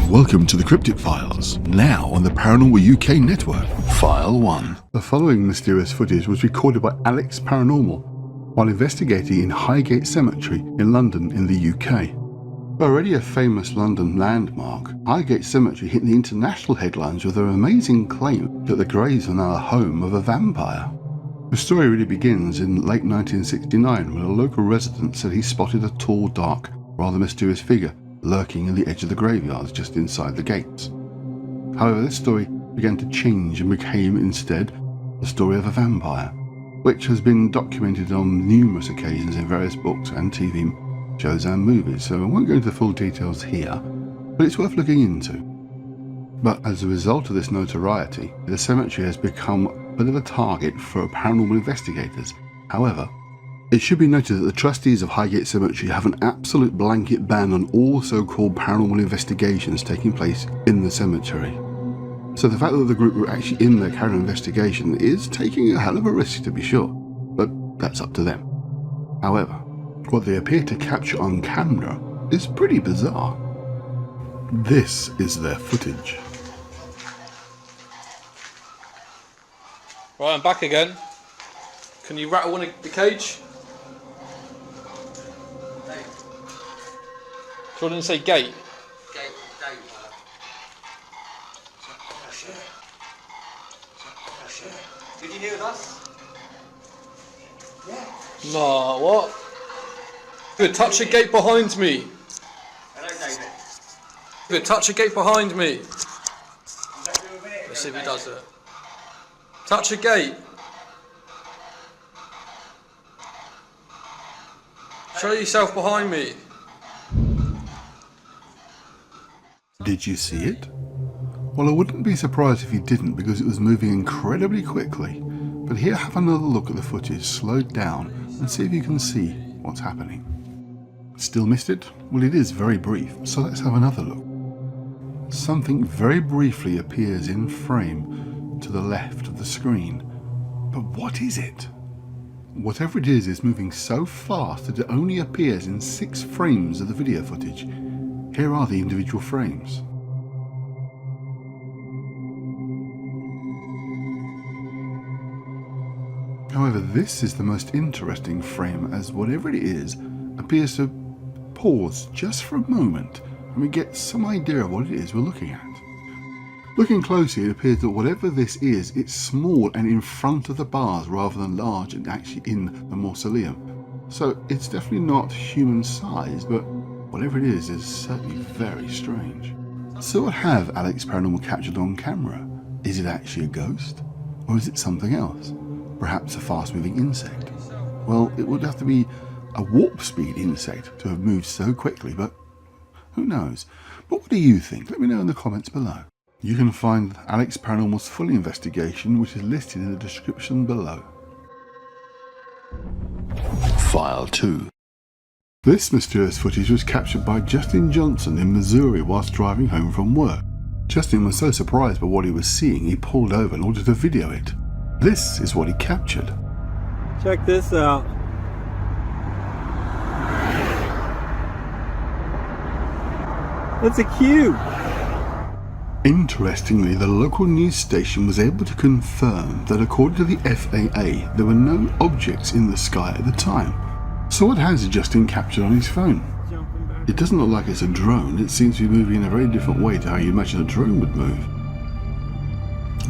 Welcome to the Cryptic Files, now on the Paranormal UK network. File 1. The following mysterious footage was recorded by Alex Paranormal while investigating in Highgate Cemetery in London in the UK. Already a famous London landmark, Highgate Cemetery hit the international headlines with their amazing claim that the graves are now the home of a vampire. The story really begins in late 1969 when a local resident said he spotted a tall, dark, rather mysterious figure lurking in the edge of the graveyards just inside the gates. However, this story began to change and became instead the story of a vampire, which has been documented on numerous occasions in various books and TV shows and movies, so I won't go into the full details here, but it's worth looking into. But as a result of this notoriety, the cemetery has become a bit of a target for paranormal investigators. However, it should be noted that the trustees of Highgate Cemetery have an absolute blanket ban on all so-called paranormal investigations taking place in the cemetery. So the fact that the group were actually in there carrying an investigation is taking a hell of a risk, to be sure, but that's up to them. However, what they appear to capture on camera is pretty bizarre. This is their footage. Right, I'm back again. Can you rattle the cage? Do you want to say gate? Gate. Did you hear us? Yeah. Nah, what? Good, touch the gate behind me. Hello, David. Good, touch the gate behind me. Let's see if he does it. Touch the gate. Show yourself behind me. Did you see it? Well, I wouldn't be surprised if you didn't, because it was moving incredibly quickly. But here, have another look at the footage, slowed down, and see if you can see what's happening. Still missed it? Well, it is very brief, so let's have another look. Something very briefly appears in frame to the left of the screen. But what is it? Whatever it is moving so fast that it only appears in 6 frames of the video footage. Here are the individual frames. However, this is the most interesting frame, as whatever it is appears to pause just for a moment and we get some idea of what it is we're looking at. Looking closely, it appears that whatever this is, it's small and in front of the bars rather than large and actually in the mausoleum. So it's definitely not human sized, but whatever it is certainly very strange. So what have Alex Paranormal captured on camera? Is it actually a ghost? Or is it something else? Perhaps a fast-moving insect? Well, it would have to be a warp-speed insect to have moved so quickly, but who knows? But what do you think? Let me know in the comments below. You can find Alex Paranormal's full investigation, which is listed in the description below. File 2. This mysterious footage was captured by Justin Johnson in Missouri whilst driving home from work. Justin was so surprised by what he was seeing, he pulled over in order to video it. This is what he captured. Check this out. It's a cube. Interestingly, the local news station was able to confirm that according to the FAA, there were no objects in the sky at the time. So what has Justin captured on his phone? It doesn't look like it's a drone. It seems to be moving in a very different way to how you imagine a drone would move.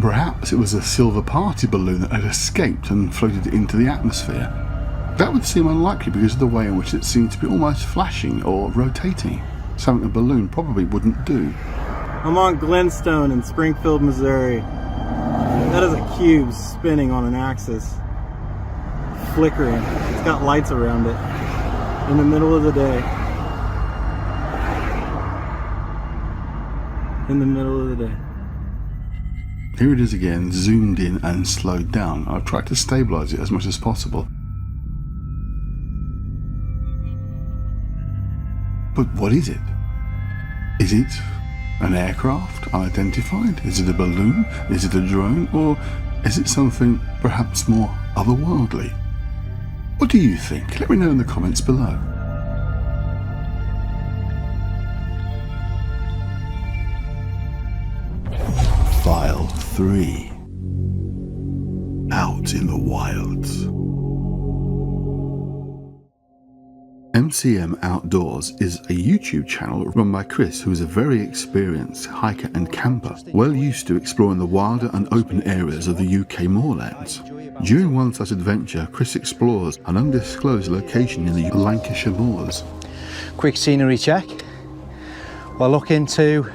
Perhaps it was a silver party balloon that had escaped and floated into the atmosphere. That would seem unlikely because of the way in which it seemed to be almost flashing or rotating, something a balloon probably wouldn't do. I'm on Glenstone in Springfield, Missouri. That is a cube spinning on an axis. Flickering. It's got lights around it. In the middle of the day. In the middle of the day. Here it is again, zoomed in and slowed down. I've tried to stabilize it as much as possible. But what is it? Is it an aircraft, unidentified? Is it a balloon? Is it a drone? Or is it something perhaps more otherworldly? What do you think? Let me know in the comments below. 3. Out in the wilds. MCM Outdoors is a YouTube channel run by Chris, who is a very experienced hiker and camper, well used to exploring the wilder and open areas of the UK moorlands. During one such adventure, Chris explores an undisclosed location in the Lancashire moors. Quick scenery check. We're looking to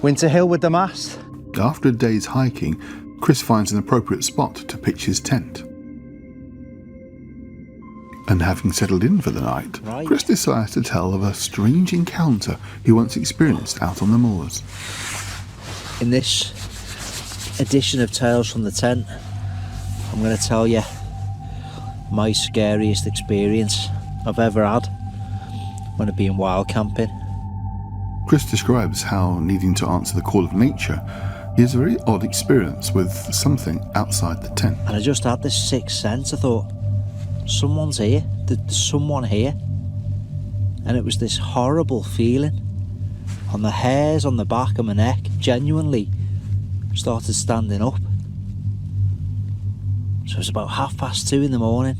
Winter Hill with the mast. After a day's hiking, Chris finds an appropriate spot to pitch his tent. And having settled in for the night, Chris decides to tell of a strange encounter he once experienced out on the moors. In this edition of Tales from the Tent, I'm going to tell you my scariest experience I've ever had when I've been wild camping. Chris describes how, needing to answer the call of nature, he has a very odd experience with something outside the tent. And I just had this sixth sense. I thought, someone's here, there's someone here. And it was this horrible feeling on the hairs on the back of my neck, genuinely started standing up. So it was about 2:30 in the morning.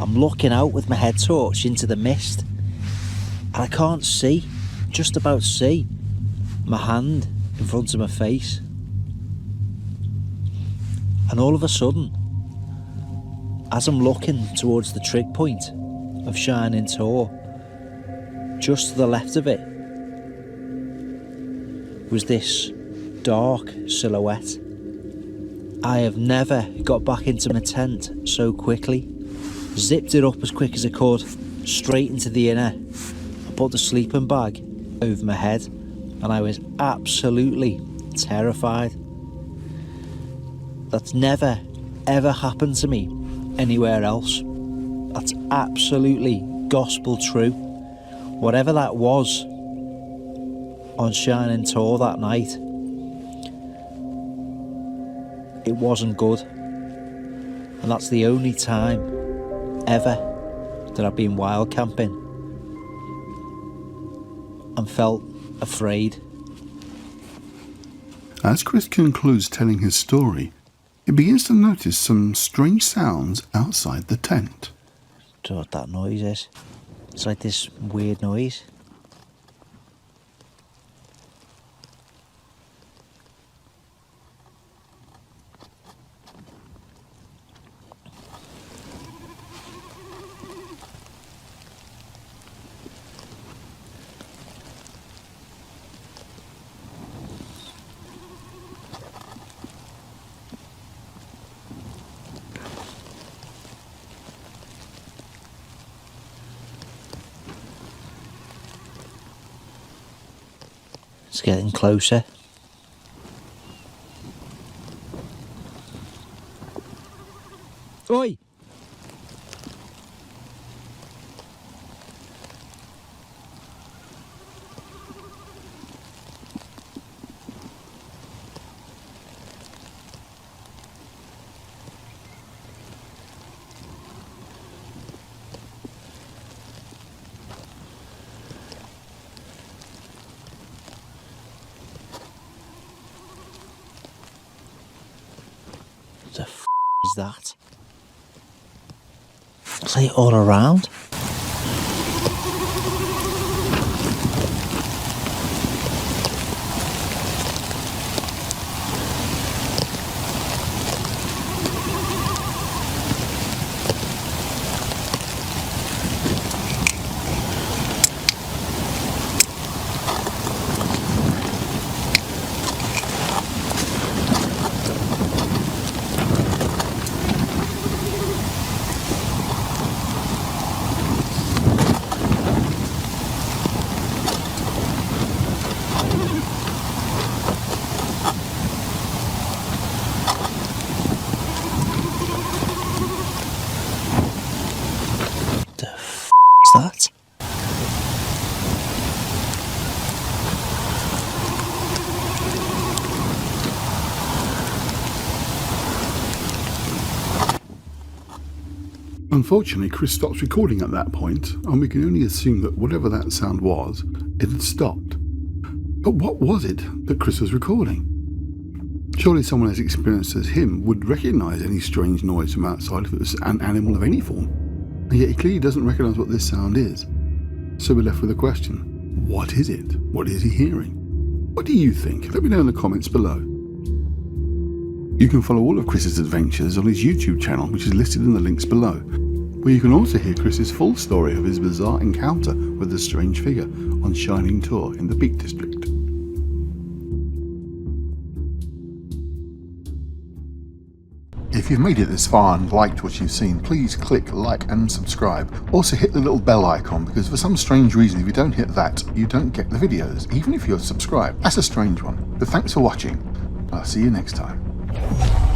I'm looking out with my head torch into the mist, and I can't see, just about see, my hand in front of my face. And all of a sudden, as I'm looking towards the trig point of Shining Tor, just to the left of it was this dark silhouette. I have never got back into my tent so quickly. Zipped it up as quick as I could, straight into the inner. I put the sleeping bag over my head, and I was absolutely terrified. That's never ever happened to me anywhere else. That's absolutely gospel true. Whatever that was on Shining Tor that night, it wasn't good. And that's the only time ever that I've been wild camping and felt afraid. As Chris concludes telling his story, he begins to notice some strange sounds outside the tent. Do you know what that noise is? It's like this weird noise. It's getting closer. Oi! The f is that? It's like all around. That? Unfortunately, Chris stops recording at that point, and we can only assume that whatever that sound was, it had stopped. But what was it that Chris was recording? Surely someone as experienced as him would recognise any strange noise from outside if it was an animal of any form. And yet he clearly doesn't recognise what this sound is. So we're left with a question. What is it? What is he hearing? What do you think? Let me know in the comments below. You can follow all of Chris's adventures on his YouTube channel, which is listed in the links below, where you can also hear Chris's full story of his bizarre encounter with the strange figure on Shining Tor in the Peak District. If you've made it this far and liked what you've seen, please click like and subscribe. Also hit the little bell icon, because for some strange reason if you don't hit that, you don't get the videos, even if you're subscribed. That's a strange one. But thanks for watching. I'll see you next time.